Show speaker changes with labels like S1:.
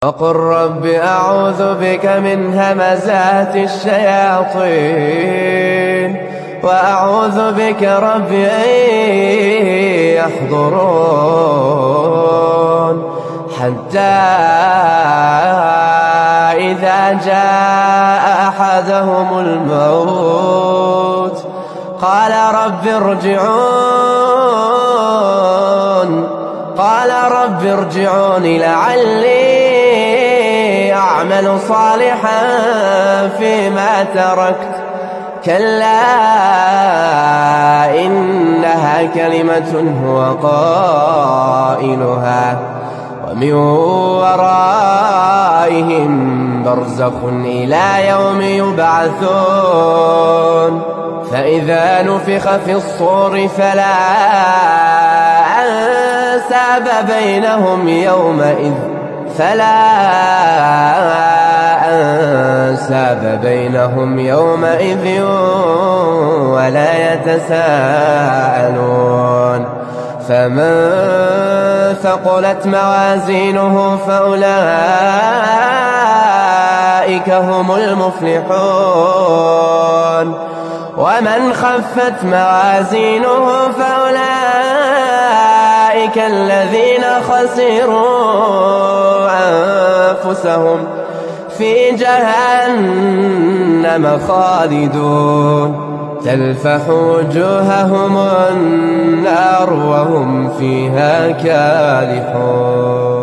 S1: وقل رب أعوذ بك من همزات الشياطين وأعوذ بك رب أن يحضرون حتى إذا جاء أحدهم الموت قال رب ارجعون لعلي أعمل صالحا فيما تركت كلا إنها كلمة هو قائلها ومن ورائهم برزخ إلى يوم يبعثون فإذا نفخ في الصور فلا أنساب بينهم يومئذ ولا يتساءلون فمن ثقلت موازينه فأولئك هم المفلحون ومن خفت موازينه فأولئك الذين خسروا أنفسهم في جهنم خالدون تلفح وجوههم النار وهم فيها كالحون.